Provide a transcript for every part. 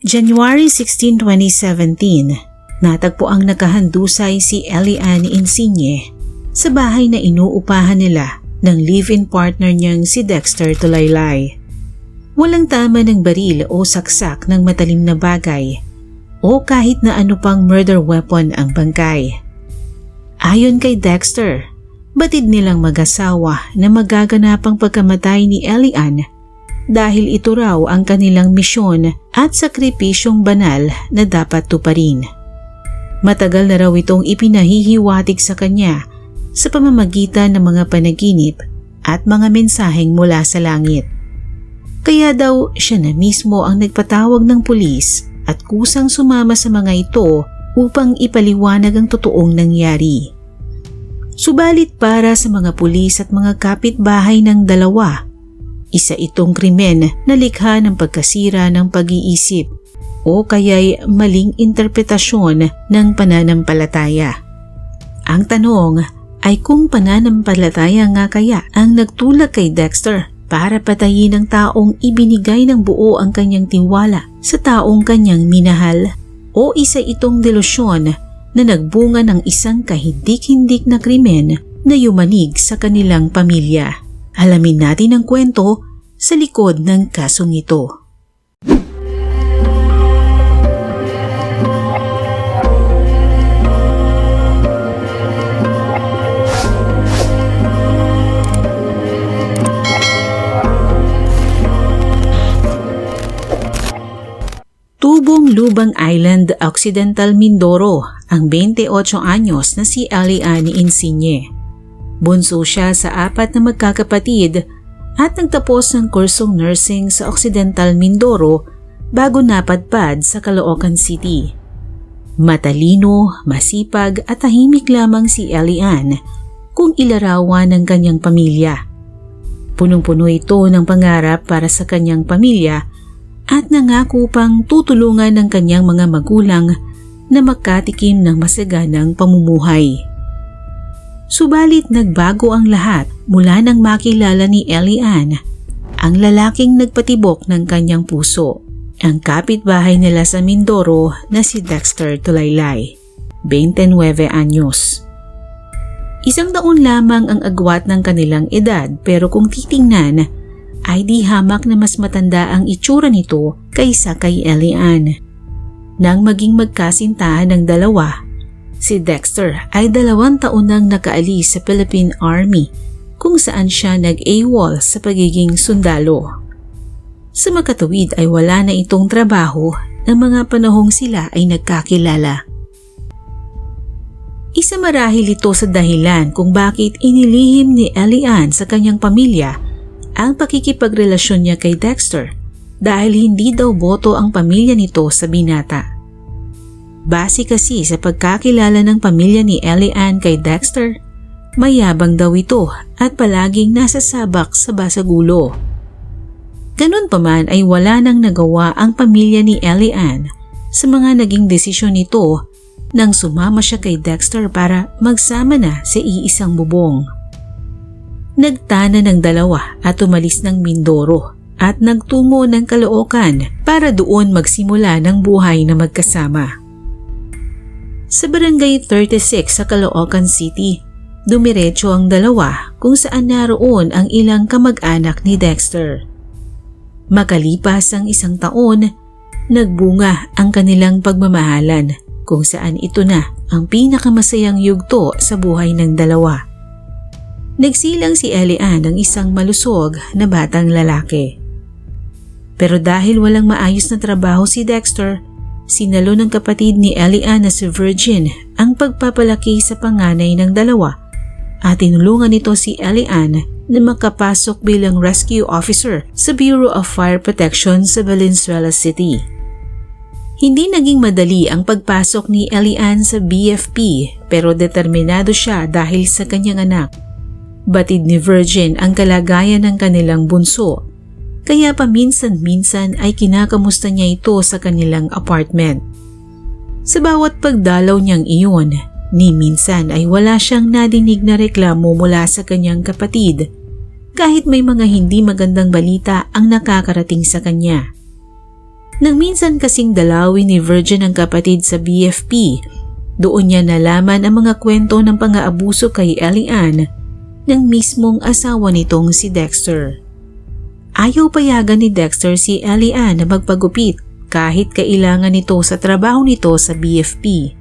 January 16, 2017, natagpo ang nakahandusay si Elian Insigne sa bahay na inuupahan nila ng live-in partner niyang si Dexter Tulaylay. Walang tama ng baril o saksak ng matalim na bagay o kahit na ano pang murder weapon ang bangkay. Ayon kay Dexter, batid nilang mag-asawa na magaganapang pagkamatay ni Elian dahil ito raw ang kanilang misyon at sakripisyong banal na dapat tuparin. Matagal na raw itong ipinahihiwatig sa kanya sa pamamagitan ng mga panaginip at mga mensaheng mula sa langit. Kaya daw siya na mismo ang nagpatawag ng pulis at kusang sumama sa mga ito upang ipaliwanag ang totoong nangyari. Subalit para sa mga pulis at mga kapitbahay ng dalawa, isa itong krimen na likha ng pagkasira ng pag-iisip o kaya'y maling interpretasyon ng pananampalataya. Ang tanong ay kung pananampalataya nga kaya ang nagtulak kay Dexter para patayin ang taong ibinigay ng buo ang kanyang tiwala sa taong kanyang minahal, o isa itong delusyon na nagbunga ng isang kahindik-hindik na krimen na yumanig sa kanilang pamilya. Alamin natin ang kwento sa likod ng kasong ito. Tubong Lubang Island, Occidental Mindoro, ang 28 anyos na si Elian Insigne. Bunso siya sa 4 na magkakapatid at nagtapos ng kursong nursing sa Occidental Mindoro bago napadpad sa Caloocan City. Matalino, masipag at tahimik lamang si Elian kung ilarawan ng kanyang pamilya. Punong-puno ito ng pangarap para sa kanyang pamilya at nangako pang tutulungan ng kanyang mga magulang na makatikim ng masaganang pamumuhay. Subalit nagbago ang lahat mula nang makilala ni Elian ang lalaking nagpatibok ng kanyang puso, ang kapitbahay nila sa Mindoro na si Dexter Tulaylay, 29 anyos. 1 taon lamang ang agwat ng kanilang edad, pero kung titingnan ay di hamak na mas matanda ang itsura nito kaysa kay Elian. Nang maging magkasintahan ng dalawa, si Dexter ay 2 taon nang nakaalis sa Philippine Army kung saan siya nag-AWOL sa pagiging sundalo. Sa makatuwid ay wala na itong trabaho ng mga panahong sila ay nagkakilala. Isa marahil ito sa dahilan kung bakit inilihim ni Elian sa kanyang pamilya ang pakikipagrelasyon niya kay Dexter dahil hindi daw boto ang pamilya nito sa binata. Base kasi sa pagkakilala ng pamilya ni Elian kay Dexter, mayabang daw ito at palaging nasa sabak sa basagulo. Ganun pa man ay wala nang nagawa ang pamilya ni Elian sa mga naging desisyon nito nang sumama siya kay Dexter para magsama na sa iisang bubong. Nagtana ng dalawa at umalis ng Mindoro at nagtungo ng Caloocan para doon magsimula ng buhay na magkasama. Sa Barangay 36 sa Caloocan City, dumiretso ang dalawa kung saan naroon ang ilang kamag-anak ni Dexter. Makalipas ang 1 taon, nagbunga ang kanilang pagmamahalan kung saan ito na ang pinakamasayang yugto sa buhay ng dalawa. Nagsilang si Elian ng isang malusog na batang lalaki. Pero dahil walang maayos na trabaho si Dexter, sinalo ng kapatid ni Elian na si Virgin ang pagpapalaki sa panganay ng dalawa at tinulungan nito si Elian na makapasok bilang rescue officer sa Bureau of Fire Protection sa Valenzuela City. Hindi naging madali ang pagpasok ni Elian sa BFP pero determinado siya dahil sa kanyang anak. Batid ni Virgin ang kalagayan ng kanilang bunso, kaya paminsan-minsan ay kinakamusta niya ito sa kanilang apartment. Sa bawat pagdalaw niyang iyon, ni minsan ay wala siyang nadinig na reklamo mula sa kanyang kapatid, kahit may mga hindi magandang balita ang nakakarating sa kanya. Nang minsan kasing dalawin ni Virgin ang kapatid sa BFP, doon niya nalaman ang mga kwento ng pang-aabuso kay Elian ng mismong asawa nitong si Dexter. Ayaw payagan ni Dexter si Elian na magpagupit kahit kailangan nito sa trabaho nito sa BFP.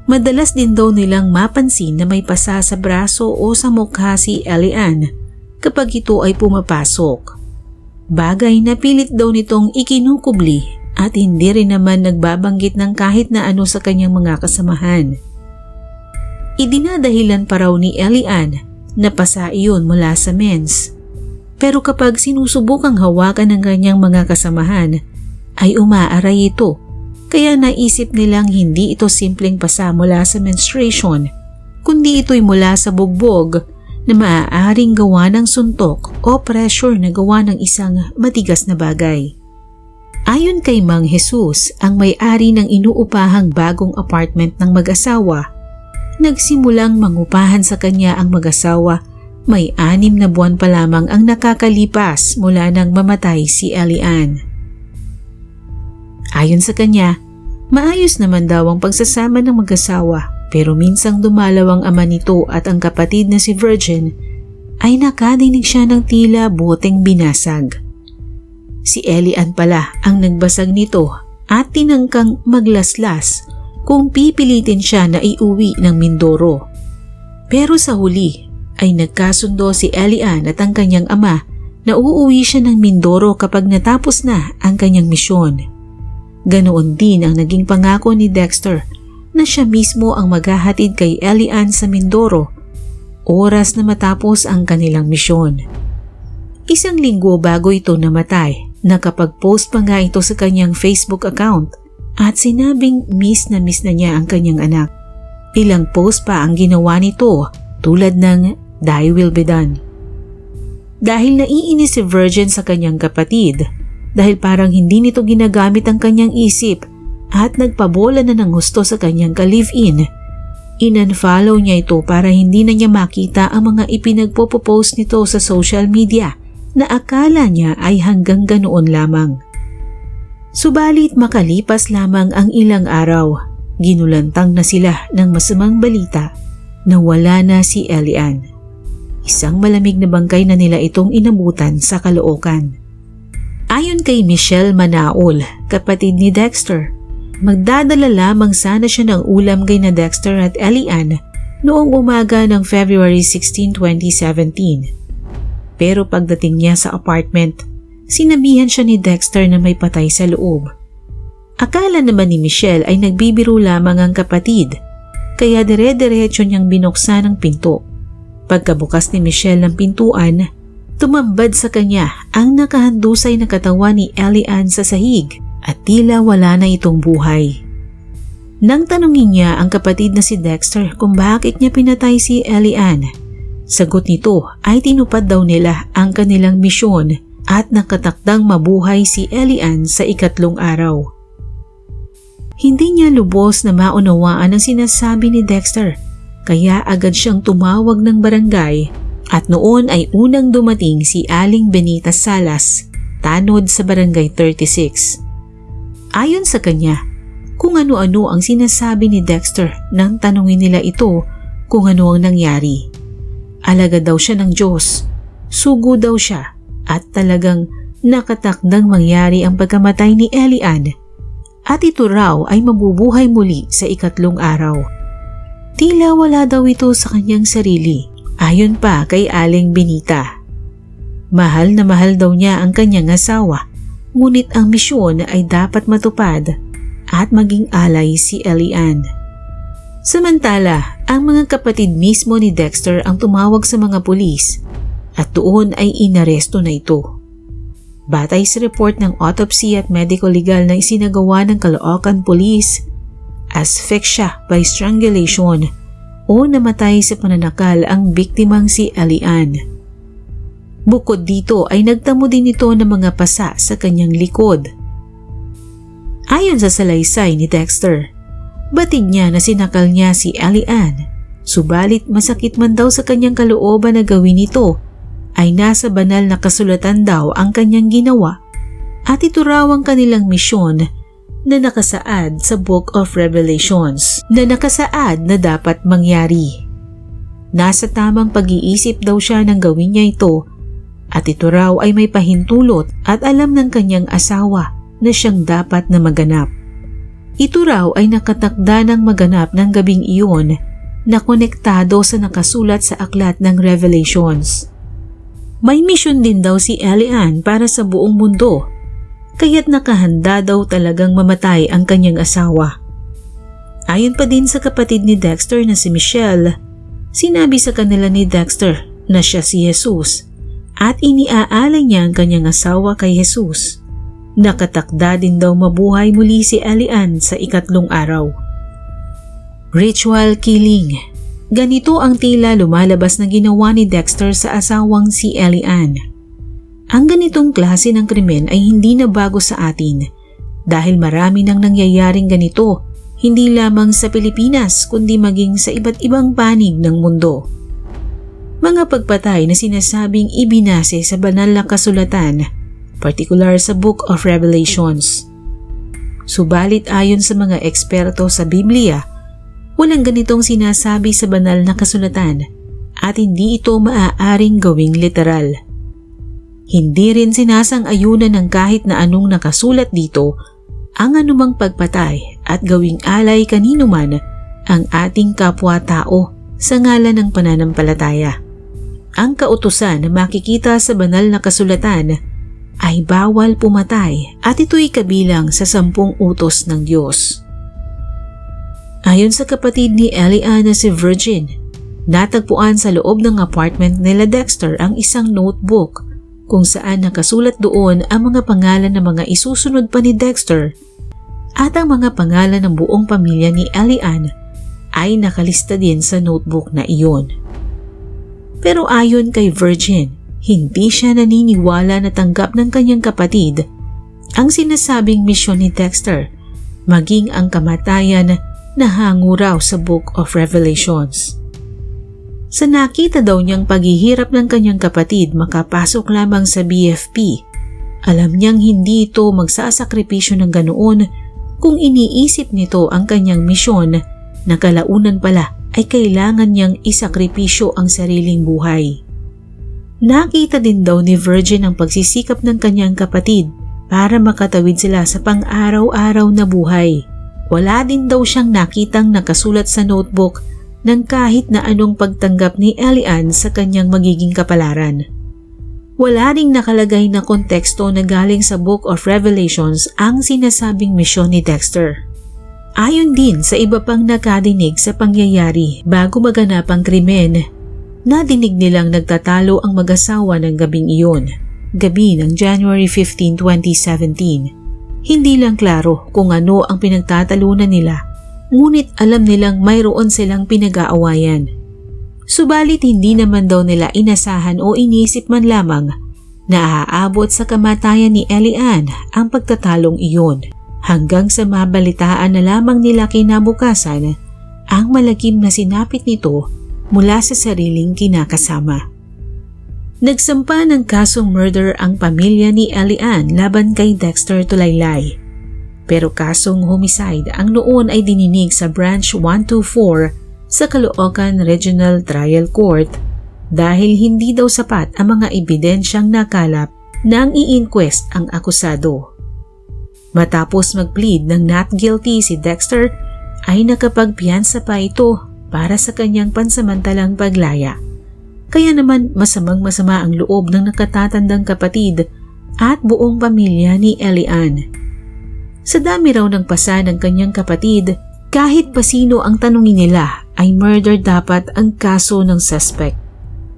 Madalas din daw nilang mapansin na may pasa sa braso o sa mukha si Elian kapag ito ay pumapasok. Bagay na pilit daw nitong ikinukubli at hindi rin naman nagbabanggit ng kahit na ano sa kanyang mga kasamahan. Idinadahilan pa raw ni Elian na pasa iyon mula sa mens. Pero kapag sinusubukang hawakan ng kanyang mga kasamahan, ay umaaray ito. Kaya naisip nilang hindi ito simpleng pasa mula sa menstruation, kundi ito'y mula sa bugbog na maaaring gawa ng suntok o pressure na gawa ng isang matigas na bagay. Ayon kay Mang Jesus, ang may-ari ng inuupahang bagong apartment ng mag-asawa, nagsimulang mangupahan sa kanya ang mag-asawa may 6 na buwan pa lamang ang nakakalipas mula nang mamatay si Elian. Ayon sa kanya, maayos naman daw ang pagsasama ng mag-asawa pero minsang dumalaw ang ama nito at ang kapatid na si Virgin ay nakadinig siya ng tila boteng binasag. Si Elian pala ang nagbasag nito at tinangkang maglaslas kung pipilitin siya na iuwi ng Mindoro. Pero sa huli ay nagkasundo si Elian at ang kanyang ama na uuwi siya ng Mindoro kapag natapos na ang kanyang misyon. Ganoon din ang naging pangako ni Dexter na siya mismo ang maghahatid kay Elian sa Mindoro oras na matapos ang kanilang misyon. 1 linggo bago ito namatay, nakapag-post pa nga ito sa kanyang Facebook account at sinabing miss na niya ang kanyang anak. Ilang post pa ang ginawa nito tulad ng "Thy will be done." Dahil naiinis si Virgin sa kanyang kapatid dahil parang hindi nito ginagamit ang kanyang isip at nagpabola na ng husto sa kanyang ka-live-in, in-unfollow niya ito para hindi na niya makita ang mga ipinagpo-post nito sa social media na akala niya ay hanggang ganoon lamang. Subalit makalipas lamang ang ilang araw, ginulantang na sila ng masamang balita na wala na si Elian. Isang malamig na bangkay na nila itong inabutan sa Caloocan. Ayon kay Michelle Manaol, kapatid ni Dexter, magdadala lamang sana siya ng ulam kay na Dexter at Elian noong umaga ng February 16, 2017. Pero pagdating niya sa apartment, sinabihan siya ni Dexter na may patay sa loob. Akala naman ni Michelle ay nagbibiro lamang ang kapatid, kaya dire-diretso niyang binuksan ang pinto. Pagkabukas ni Michelle ng pintuan, tumambad sa kanya ang nakahandusay na katawan ni Elian sa sahig at tila wala na itong buhay. Nang tanungin niya ang kapatid na si Dexter kung bakit niya pinatay si Elian, sagot nito ay tinupad daw nila ang kanilang misyon at nakatakdang mabuhay si Elian sa 3 araw. Hindi niya lubos na maunawaan ang sinasabi ni Dexter, kaya agad siyang tumawag ng barangay at noon ay unang dumating si Aling Benita Salas, tanod sa barangay 36. Ayon sa kanya, kung ano-ano ang sinasabi ni Dexter nang tanungin nila ito kung ano ang nangyari. Alagad daw siya ng Diyos, sugo daw siya at talagang nakatakdang mangyari ang pagkamatay ni Elian at ito raw ay mabubuhay muli sa 3 araw. Tila wala daw ito sa kanyang sarili, ayon pa kay Aling Benita. Mahal na mahal daw niya ang kanyang asawa, ngunit ang misyon ay dapat matupad at maging alay si Elian. Samantala, ang mga kapatid mismo ni Dexter ang tumawag sa mga pulis at doon ay inaresto na ito. Batay sa report ng autopsy at medical legal na isinagawa ng Caloocan Police, asphyxia by strangulation o namatay sa pananakal ang biktimang si Elian. Bukod dito ay nagtamo din ito ng mga pasa sa kanyang likod. Ayon sa salaysay ni Dexter, batid niya na sinakal niya si Elian, subalit masakit man daw sa kanyang kalooban na gawin ito, ay nasa banal na kasulatan daw ang kanyang ginawa at ito raw ang kanilang misyon na nakasaad sa Book of Revelations na nakasaad na dapat mangyari. Nasa tamang pag-iisip daw siya nang gawin niya ito at ito raw ay may pahintulot at alam ng kanyang asawa na siyang dapat na maganap. Ito raw ay nakatakda ng maganap ng gabing iyon na konektado sa nakasulat sa aklat ng Revelations. May misyon din daw si Elian para sa buong mundo, kaya't nakahanda daw talagang mamatay ang kanyang asawa. Ayon pa din sa kapatid ni Dexter na si Michelle, sinabi sa kanila ni Dexter na siya si Jesus at iniaalay niya ang kanyang asawa kay Jesus. Nakatakda din daw mabuhay muli si Elian sa ikatlong araw. Ritual killing. Ganito ang tila lumalabas na ginawa ni Dexter sa asawang si Elian. Ang ganitong klase ng krimen ay hindi na bago sa atin dahil marami nang nangyayaring ganito, hindi lamang sa Pilipinas kundi maging sa iba't ibang panig ng mundo. Mga pagpatay na sinasabing ibinase sa banal na kasulatan, partikular sa Book of Revelations. Subalit ayon sa mga eksperto sa Biblia, walang ganitong sinasabi sa banal na kasulatan at hindi ito maaaring gawing literal. Hindi rin sinasang-ayunan ng kahit na anong nakasulat dito ang anumang pagpatay at gawing alay kanino man ang ating kapwa-tao sa ngalan ng pananampalataya. Ang kautusan na makikita sa banal na kasulatan ay bawal pumatay at ito'y kabilang sa 10 utos ng Diyos. Ayon sa kapatid ni Elian na si Virgin, natagpuan sa loob ng apartment nila Dexter ang isang notebook kung saan nakasulat doon ang mga pangalan ng mga isusunod pa ni Dexter at ang mga pangalan ng buong pamilya ni Elian ay nakalista din sa notebook na iyon. Pero ayon kay Virgin, hindi siya naniniwala na tanggap ng kanyang kapatid ang sinasabing misyon ni Dexter, maging ang kamatayan na hango raw sa Book of Revelations. Sa nakita daw niyang paghihirap ng kanyang kapatid makapasok lamang sa BFP, alam niyang hindi ito magsasakripisyo ng ganoon kung iniisip nito ang kanyang misyon na kalaunan pala ay kailangan niyang isakripisyo ang sariling buhay. Nakita din daw ni Virgin ang pagsisikap ng kanyang kapatid para makatawid sila sa pang-araw-araw na buhay. Wala din daw siyang nakitang nakasulat sa notebook ng kahit na anong pagtanggap ni Elian sa kanyang magiging kapalaran. Wala ring nakalagay na konteksto na galing sa Book of Revelations ang sinasabing misyon ni Dexter. Ayon din sa iba pang nakadinig sa pangyayari bago maganap ang krimen, nadinig nilang nagtatalo ang mag-asawa ng gabing iyon, gabi ng January 15, 2017. Hindi lang klaro kung ano ang pinagtatalunan nila, ngunit alam nilang mayroon silang pinag-aawayan. Subalit hindi naman daw nila inasahan o inisip man lamang na aabot sa kamatayan ni Elian ang pagtatalong iyon, hanggang sa mabalitaan na lamang nila kinabukasan ang malagim na sinapit nito mula sa sariling kinakasama. Nagsampa ng kasong murder ang pamilya ni Elian laban kay Dexter Tulaylay. Pero kasong homicide ang noon ay dininig sa Branch 124 sa Caloocan Regional Trial Court dahil hindi daw sapat ang mga ebidensyang nakalap nang i-inquest ang akusado. Matapos mag-plead ng not guilty si Dexter ay nakapagpiyansa pa ito para sa kanyang pansamantalang paglaya. Kaya naman masamang-masama ang loob ng nakatatandang kapatid at buong pamilya ni Elian. Sa dami raw ng pasa ng kanyang kapatid, kahit pa sino ang tanungin nila ay murder dapat ang kaso ng suspect.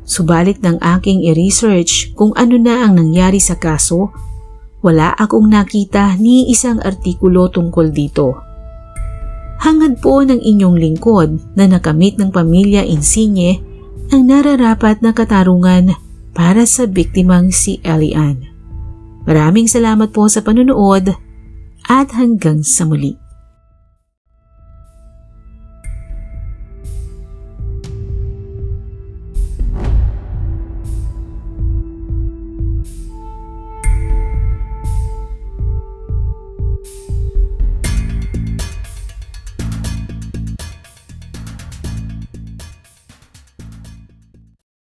Subalit ng aking i-research kung ano na ang nangyari sa kaso, wala akong nakita ni isang artikulo tungkol dito. Hangad po ng inyong lingkod na nakamit ng pamilya Insigne ang nararapat na katarungan para sa biktimang si Elian. Maraming salamat po sa panonood at hanggang sa muli.